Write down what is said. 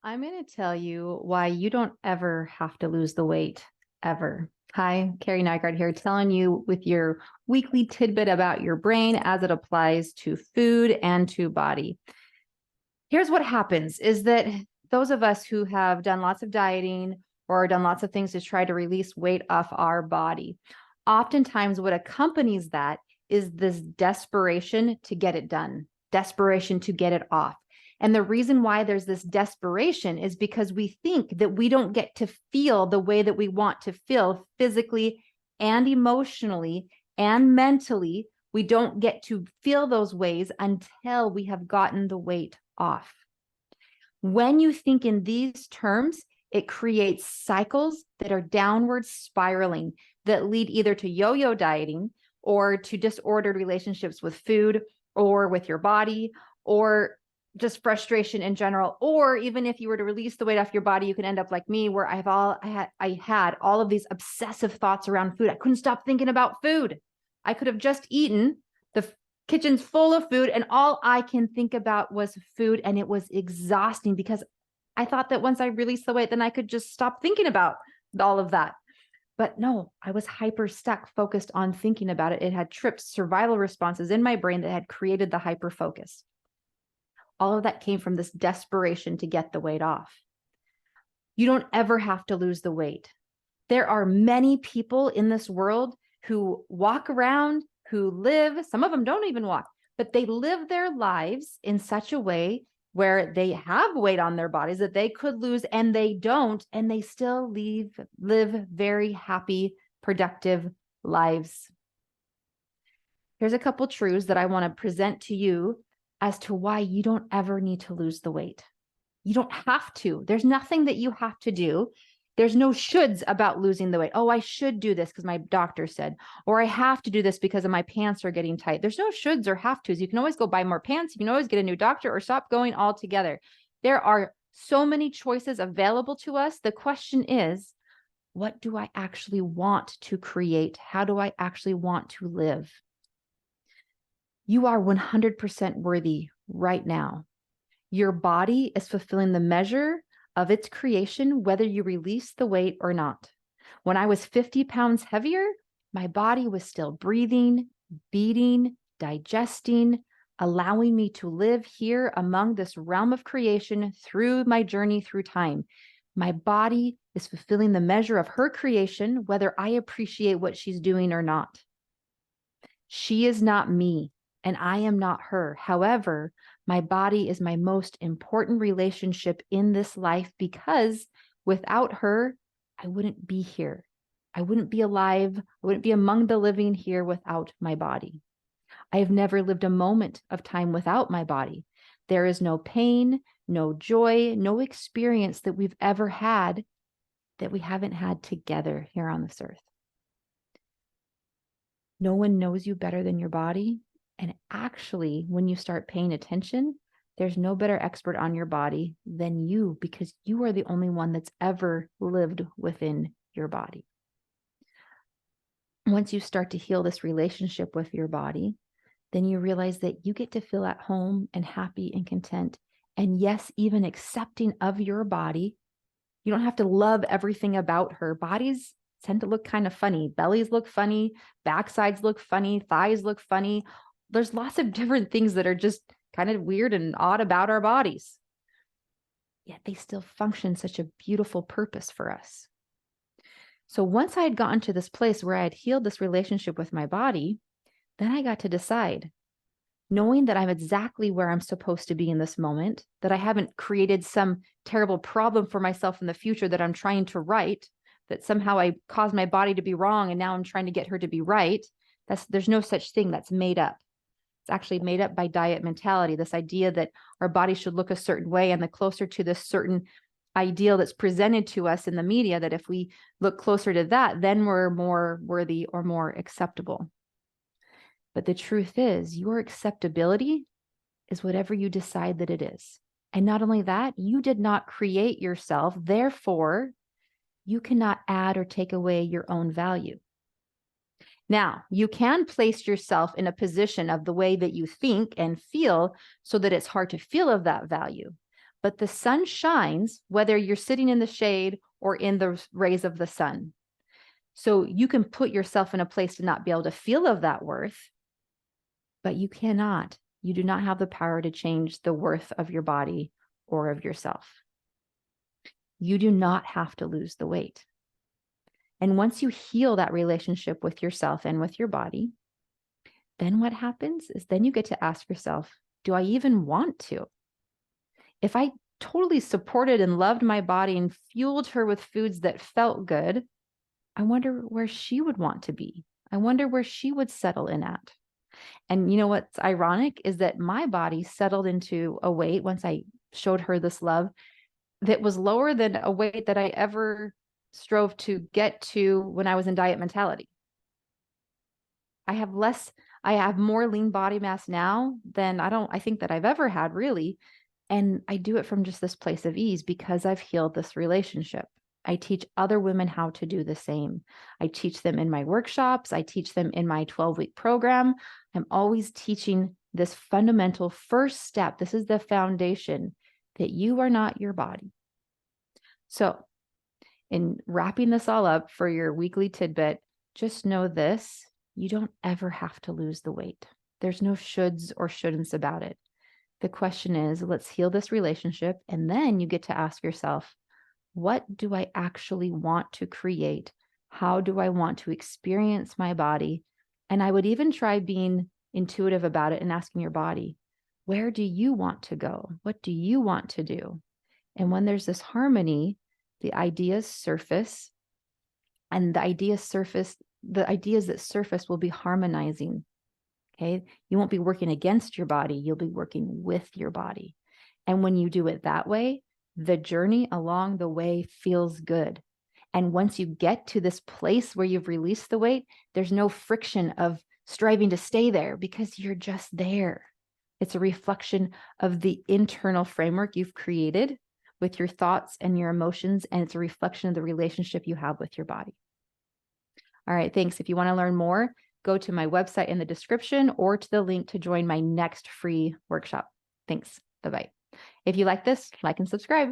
I'm going to tell you why you don't ever have to lose the weight, ever. Hi, Carrie Nygaard here, telling you with your weekly tidbit about your brain as it applies to food and to body. Here's what happens is that those of us who have done lots of dieting or done lots of things to try to release weight off our body, oftentimes what accompanies that is this desperation to get it done, desperation to get it off. And the reason why there's this desperation is because we think that we don't get to feel the way that we want to feel physically and emotionally and mentally. We don't get to feel those ways until we have gotten the weight off. When you think in these terms, it creates cycles that are downward spiraling that lead either to yo-yo dieting or to disordered relationships with food or with your body, or just frustration in general. Or even if you were to release the weight off your body, you can end up like me, where I had all of these obsessive thoughts around food. I couldn't stop thinking about food. I could have just eaten. The kitchen's full of food and all I can think about was food. And it was exhausting because I thought that once I released the weight, then I could just stop thinking about all of that. But no, I was hyper stuck, focused on thinking about it. It had tripped survival responses in my brain that had created the hyper focus. All of that came from this desperation to get the weight off. You don't ever have to lose the weight. There are many people in this world who walk around, who live, some of them don't even walk, but they live their lives in such a way where they have weight on their bodies that they could lose and they don't, and they still live very happy, productive lives. Here's a couple truths that I want to present to you as to why you don't ever need to lose the weight. You don't have to. There's nothing that you have to do. There's no shoulds about losing the weight. Oh, I should do this because my doctor said, or I have to do this because of my pants are getting tight. There's no shoulds or have tos. You can always go buy more pants. You can always get a new doctor or stop going altogether. There are so many choices available to us. The question is, what do I actually want to create? How do I actually want to live? You are 100% worthy right now. Your body is fulfilling the measure of its creation, whether you release the weight or not. When I was 50 pounds heavier, my body was still breathing, beating, digesting, allowing me to live here among this realm of creation through my journey through time. My body is fulfilling the measure of her creation, whether I appreciate what she's doing or not. She is not me, and I am not her. However, my body is my most important relationship in this life because without her, I wouldn't be here. I wouldn't be alive. I wouldn't be among the living here without my body. I have never lived a moment of time without my body. There is no pain, no joy, no experience that we've ever had that we haven't had together here on this earth. No one knows you better than your body. And actually, when you start paying attention, there's no better expert on your body than you, because you are the only one that's ever lived within your body. Once you start to heal this relationship with your body, then you realize that you get to feel at home and happy and content. And yes, even accepting of your body. You don't have to love everything about her. Bodies tend to look kind of funny. Bellies look funny. Backsides look funny. Thighs look funny. There's lots of different things that are just kind of weird and odd about our bodies. Yet they still function such a beautiful purpose for us. So once I had gotten to this place where I had healed this relationship with my body, then I got to decide, knowing that I'm exactly where I'm supposed to be in this moment, that I haven't created some terrible problem for myself in the future that I'm trying to right, that somehow I caused my body to be wrong and now I'm trying to get her to be right. There's no such thing. That's made up. It's actually made up by diet mentality, this idea that our body should look a certain way, and the closer to this certain ideal that's presented to us in the media, that if we look closer to that, then we're more worthy or more acceptable. But the truth is, your acceptability is whatever you decide that it is. And not only that, you did not create yourself. Therefore, you cannot add or take away your own value. Now, you can place yourself in a position of the way that you think and feel so that it's hard to feel of that value. but the sun shines whether you're sitting in the shade or in the rays of the sun. So you can put yourself in a place to not be able to feel of that worth, but you cannot. You do not have the power to change the worth of your body or of yourself. You do not have to lose the weight. And once you heal that relationship with yourself and with your body, then what happens is then you get to ask yourself, do I even want to? If I totally supported and loved my body and fueled her with foods that felt good, I wonder where she would want to be. I wonder where she would settle in at. And you know what's ironic is that my body settled into a weight once I showed her this love that was lower than a weight that I ever strove to get to when I was in diet mentality. I have more lean body mass now than I think that I've ever had, really. And I do it from just this place of ease because I've healed this relationship. I teach other women how to do the same. I teach them in my workshops. I teach them in my 12-week program. I'm always teaching this fundamental first step. This is the foundation that you are not your body. So in wrapping this all up for your weekly tidbit, just know this: you don't ever have to lose the weight. There's no shoulds or shouldn'ts about it. The question is, let's heal this relationship. And then you get to ask yourself, what do I actually want to create? How do I want to experience my body? And I would even try being intuitive about it and asking your body, where do you want to go? What do you want to do? And when there's this harmony, the ideas surface, and the ideas that surface will be harmonizing. Okay. You won't be working against your body. You'll be working with your body. And when you do it that way, the journey along the way feels good. And once you get to this place where you've released the weight, there's no friction of striving to stay there because you're just there. It's a reflection of the internal framework you've created with your thoughts and your emotions, and it's a reflection of the relationship you have with your body. All right, thanks. If you want to learn more, go to my website in the description or to the link to join my next free workshop. Thanks. Bye-bye. If you like this, like and subscribe.